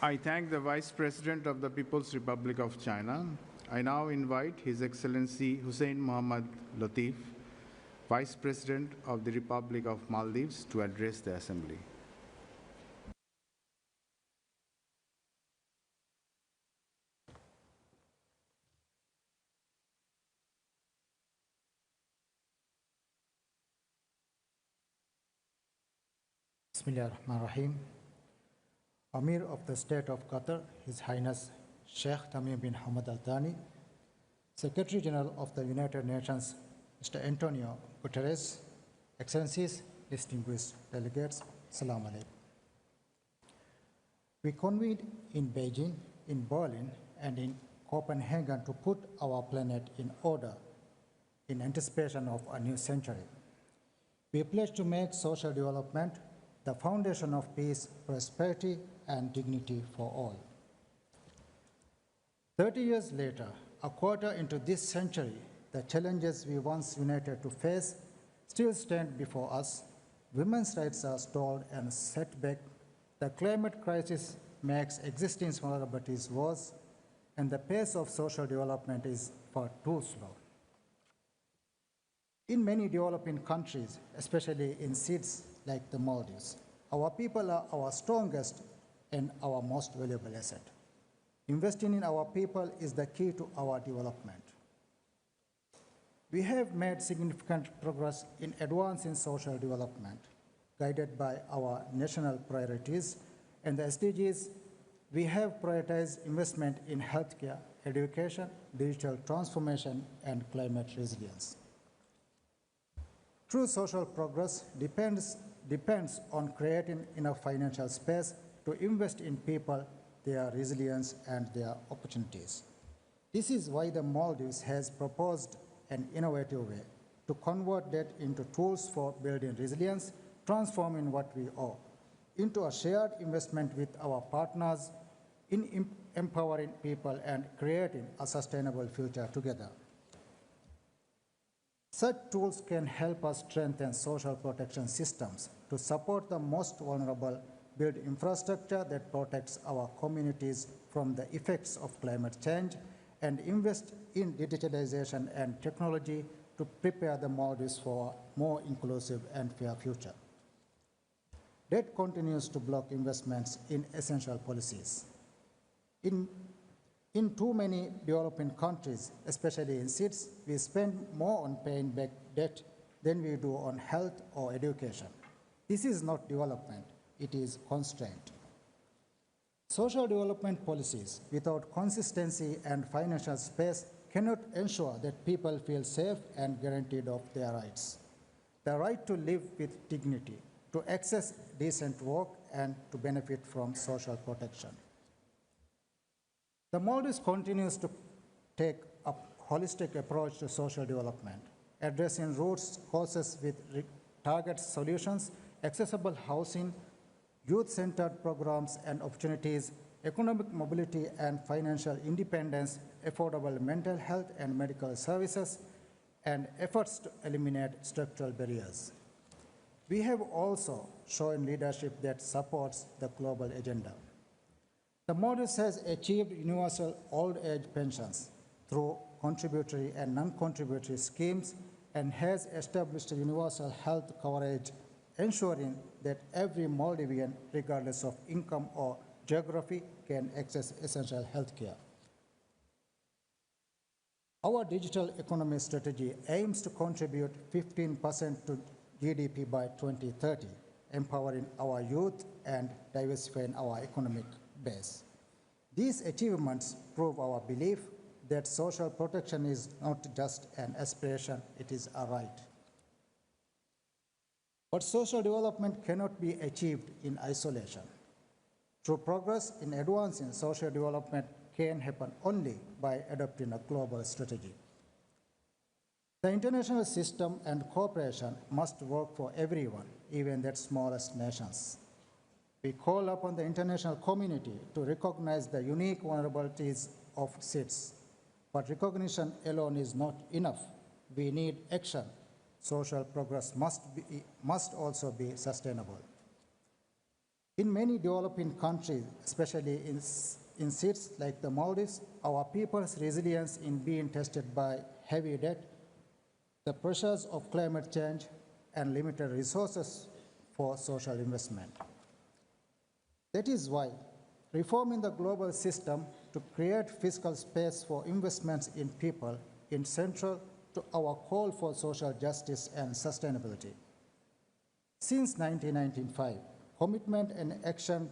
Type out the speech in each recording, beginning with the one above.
I thank the Vice President of the People's Republic of China. I now invite His Excellency Hussein Mohammad Latif, Vice President of the Republic of Maldives, to address the Assembly. Bismillah ar-Rahman ar-Rahim. Amir of the State of Qatar, His Highness Sheikh Tamim bin Hamad Al Thani, Secretary General of the United Nations, Mr. Antonio Guterres, Excellencies, distinguished delegates, Assalamu alaikum. We convened in Beijing, in Berlin, and in Copenhagen to put our planet in order in anticipation of a new century. We pledge to make social development the foundation of peace, prosperity, and dignity for all. 30 years later, a quarter into this century, the challenges we once united to face still stand before us. Women's rights are stalled and set back. The climate crisis makes existing vulnerabilities worse, and the pace of social development is far too slow. In many developing countries, especially in cities like the Maldives, our people are our strongest and our most valuable asset. Investing in our people is the key to our development. We have made significant progress in advancing social development, guided by our national priorities and the SDGs. We have prioritized investment in healthcare, education, digital transformation, and climate resilience. True social progress depends on creating enough financial space to invest in people, their resilience, and their opportunities. This is why the Maldives has proposed an innovative way to convert debt into tools for building resilience, transforming what we owe into a shared investment with our partners in empowering people and creating a sustainable future together. Such tools can help us strengthen social protection systems to support the most vulnerable, build infrastructure that protects our communities from the effects of climate change, and invest in digitalization and technology to prepare the Maldives for a more inclusive and fair future. Debt continues to block investments in essential policies. In too many developing countries, especially in cities, we spend more on paying back debt than we do on health or education. This is not development, it is constraint. Social development policies without consistency and financial space cannot ensure that people feel safe and guaranteed of their rights. The right to live with dignity, to access decent work, and to benefit from social protection. The Maldives continues to take a holistic approach to social development, addressing root causes with target solutions, accessible housing, youth-centered programs and opportunities, economic mobility and financial independence, affordable mental health and medical services, and efforts to eliminate structural barriers. We have also shown leadership that supports the global agenda. The Maldives has achieved universal old age pensions through contributory and non-contributory schemes and has established universal health coverage, ensuring that every Maldivian, regardless of income or geography, can access essential health care. Our digital economy strategy aims to contribute 15% to GDP by 2030, empowering our youth and diversifying our economic base. These achievements prove our belief that social protection is not just an aspiration, it is a right. But social development cannot be achieved in isolation. True progress in advancing social development can happen only by adopting a global strategy. The international system and cooperation must work for everyone, even the smallest nations. We call upon the international community to recognize the unique vulnerabilities of SIDS, but recognition alone is not enough. We need action. Social progress must also be sustainable. In many developing countries, especially in states like the Maldives, our people's resilience in being tested by heavy debt, the pressures of climate change, and limited resources for social investment. That is why reforming the global system to create fiscal space for investments in people is central to our call for social justice and sustainability. Since 1995, commitment and action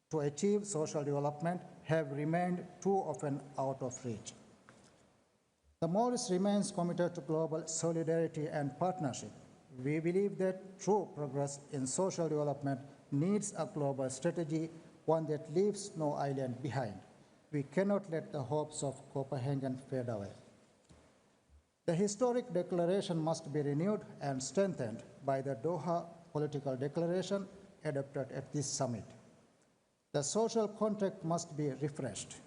to achieve social development have remained too often out of reach. The Maldives remains committed to global solidarity and partnership. We believe that true progress in social development needs a global strategy, one that leaves no island behind. We cannot let the hopes of Copenhagen fade away. The historic declaration must be renewed and strengthened by the Doha Political Declaration adopted at this summit. The social contract must be refreshed.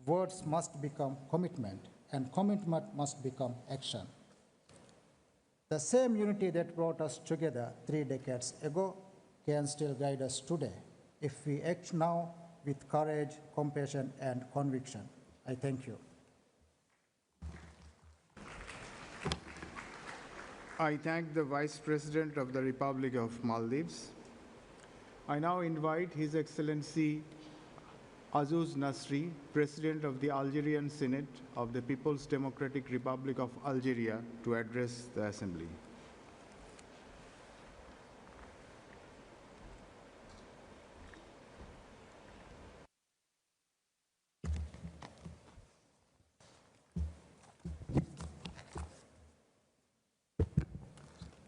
Words must become commitment, and commitment must become action. The same unity that brought us together 3 decades ago can still guide us today if we act now with courage, compassion, and conviction. I thank you. I thank the Vice President of the Republic of Maldives. I now invite His Excellency Azuz Nasri, President of the Algerian Senate of the People's Democratic Republic of Algeria, to address the Assembly.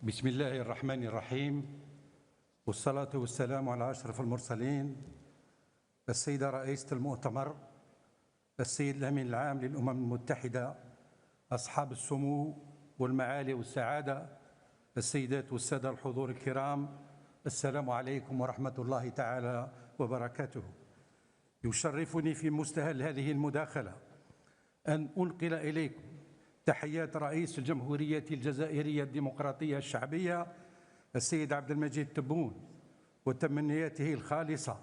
بسم الله الرحمن الرحيم، والصلاة والسلام على أشرف المرسلين، السيدة رئيسة المؤتمر، السيد الأمين العام للأمم المتحدة، أصحاب السمو والمعالي والسعادة، السيدات والسادة الحضور الكرام، السلام عليكم ورحمة الله تعالى وبركاته. يشرفني في مستهل هذه المداخلة أن أنقل إليكم تحيات رئيس الجمهورية الجزائرية الديمقراطية الشعبية السيد عبد المجيد تبون، وتمنياته الخالصة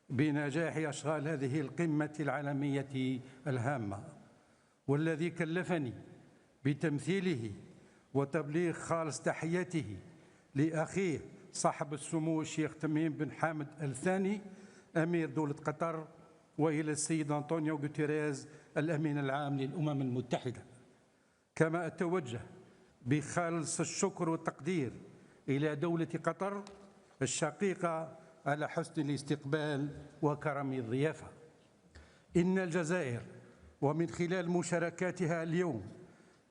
بنجاح أشغال هذه القمة العالمية الهامة، والذي كلفني بتمثيله وتبليغ خالص تحياته لأخيه صاحب السمو الشيخ تميم بن حامد الثاني أمير دولة قطر، وإلى السيد أنطونيو غوتيريز الأمين العام للأمم المتحدة. كما أتوجه بخالص الشكر والتقدير إلى دولة قطر الشقيقة على حسن الاستقبال وكرم الضيافة. إن الجزائر ومن خلال مشاركاتها اليوم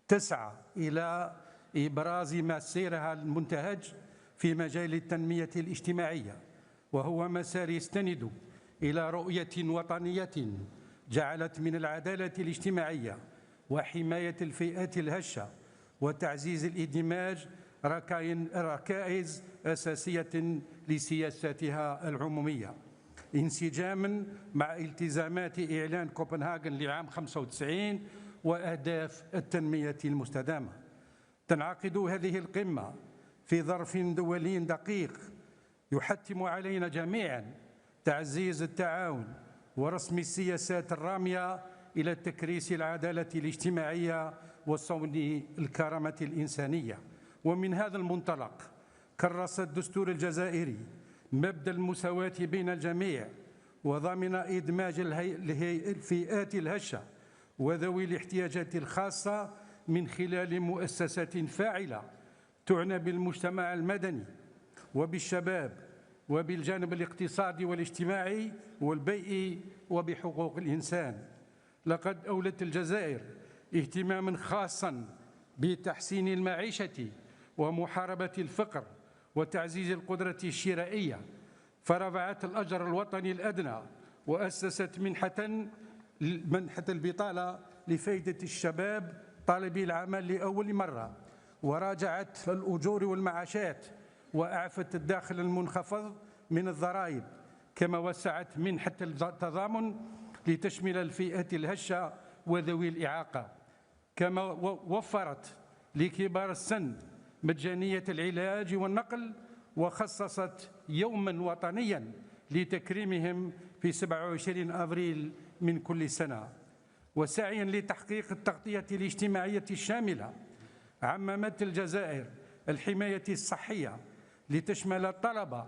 تسعى إلى إبراز مسيرها المنتهج في مجال التنمية الاجتماعية، وهو مسار يستند إلى رؤية وطنية جعلت من العدالة الاجتماعية وحماية الفئات الهشة وتعزيز الإندماج ركائز أساسية لسياساتها العمومية، انسجاما مع التزامات إعلان كوبنهاغن لعام 95 وأهداف التنمية المستدامة. تنعقد هذه القمة في ظرف دولي دقيق يحتم علينا جميعا تعزيز التعاون ورسم السياسات الرامية إلى تكريس العدالة الاجتماعية وصون الكرامة الإنسانية. ومن هذا المنطلق كرس الدستور الجزائري مبدأ المساواة بين الجميع، وضمن إدماج الفئات الهشة وذوي الاحتياجات الخاصة من خلال مؤسسات فاعلة تعنى بالمجتمع المدني وبالشباب وبالجانب الاقتصادي والاجتماعي والبيئي وبحقوق الإنسان. لقد أولت الجزائر اهتماما خاصا بتحسين المعيشة ومحاربة الفقر وتعزيز القدرة الشرائية، فرفعت الأجر الوطني الأدنى وأسست منحة البطالة لفائدة الشباب طالبي العمل لأول مرة، وراجعت الأجور والمعاشات وأعفت الداخل المنخفض من الضرائب، كما وسعت منحة التضامن لتشمل الفئات الهشة وذوي الإعاقة، كما وفرت لكبار السن مجانية العلاج والنقل، وخصصت يوما وطنيا لتكريمهم في 27 أبريل من كل سنة. وسعيا لتحقيق التغطية الاجتماعية الشاملة، عممت الجزائر الحماية الصحية لتشمل الطلبة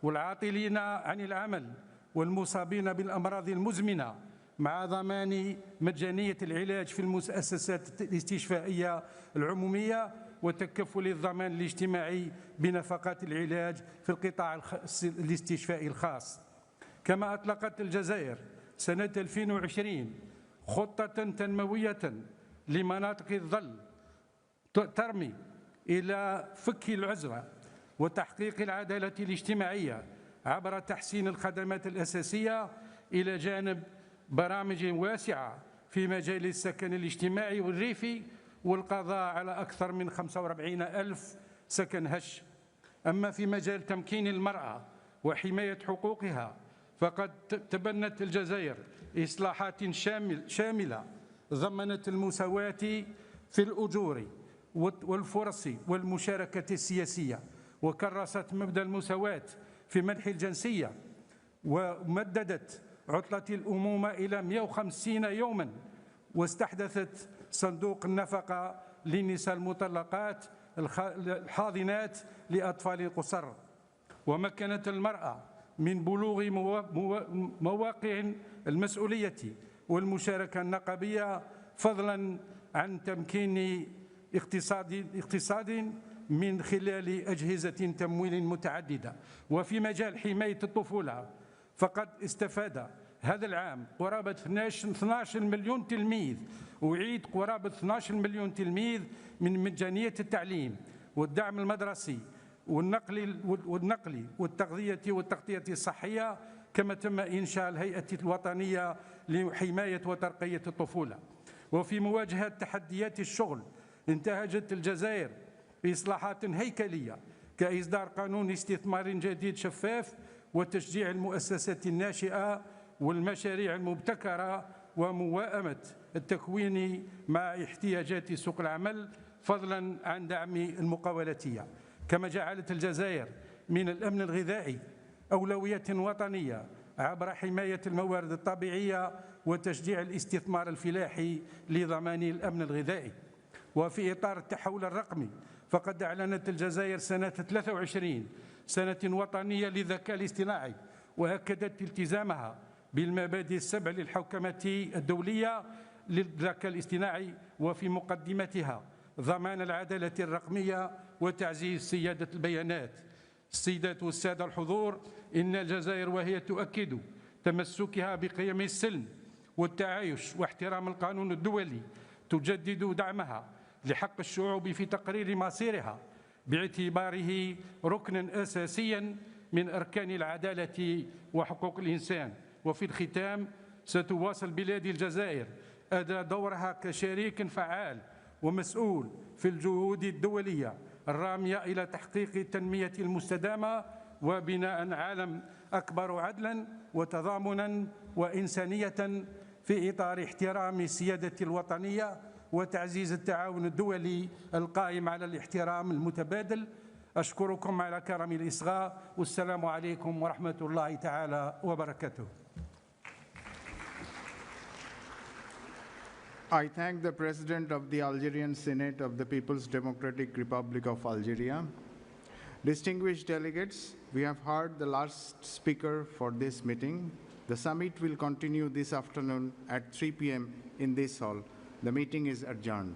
والعاطلين عن العمل والمصابين بالأمراض المزمنة، مع ضمان مجانية العلاج في المؤسسات الاستشفائية العمومية وتكفل الضمان الاجتماعي بنفقات العلاج في القطاع الاستشفائي الخاص. كما أطلقت الجزائر سنة 2020 خطة تنموية لمناطق الظل ترمي إلى فك العزلة وتحقيق العدالة الاجتماعية عبر تحسين الخدمات الأساسية، إلى جانب برامج واسعة في مجال السكن الاجتماعي والريفي والقضاء على أكثر من 45,000 سكن هش. أما في مجال تمكين المرأة وحماية حقوقها، فقد تبنت الجزائر إصلاحات شاملة ضمنت المساواة في الأجور والفرص والمشاركة السياسية، وكرست مبدأ المساواة في منح الجنسية، ومددت عطلة الأمومة إلى 150 يوما، واستحدثت صندوق النفقة للنساء المطلقات الحاضنات لأطفال القصر، ومكنت المرأة من بلوغ مواقع المسؤولية والمشاركة النقابية، فضلا عن تمكين اقتصاد من خلال أجهزة تمويل متعددة. وفي مجال حماية الطفولة، فقد استفاد هذا العام قرابة 12 مليون تلميذ، أعيد قرابة 12 مليون تلميذ من مجانية التعليم والدعم المدرسي والنقل والتغطية الصحية، كما تم إنشاء الهيئة الوطنية لحماية وترقية الطفولة. وفي مواجهة تحديات الشغل، انتهجت الجزائر بإصلاحات هيكلية كإصدار قانون استثمار جديد شفاف، وتشجيع المؤسسات الناشئة والمشاريع المبتكرة، ومواءمة التكوين مع احتياجات سوق العمل، فضلا عن دعم المقاولاتية. كما جعلت الجزائر من الأمن الغذائي أولوية وطنية عبر حماية الموارد الطبيعية وتشجيع الاستثمار الفلاحي لضمان الأمن الغذائي. وفي إطار التحول الرقمي، فقد أعلنت الجزائر سنة 23 سنة وطنية للذكاء الاصطناعي، وأكدت التزامها بالمبادئ السبع للحوكمة الدولية للذكاء الاصطناعي، وفي مقدمتها ضمان العدالة الرقمية وتعزيز سيادة البيانات. السيدات والسادة الحضور، إن الجزائر وهي تؤكد تمسكها بقيم السلم والتعايش واحترام القانون الدولي، تجدد دعمها لحق الشعوب في تقرير مصيرها باعتباره ركناً أساسياً من أركان العدالة وحقوق الإنسان. وفي الختام، ستواصل بلاد الجزائر أداء دورها كشريك فعال ومسؤول في الجهود الدولية الرامية إلى تحقيق التنمية المستدامة وبناء عالم أكبر عدلاً وتضامناً وإنسانية في إطار احترام السيادة الوطنية وتعزيز التعاون الدولي القائم على الاحترام المتبادل. أشكركم على كرم الإصغاء، والسلام عليكم ورحمة الله تعالى وبركاته. I thank the President of the Algerian Senate of the People's Democratic Republic of Algeria. Distinguished delegates, we have heard the last speaker for this meeting. The summit will continue this afternoon at 3 p.m. in this hall. The meeting is adjourned.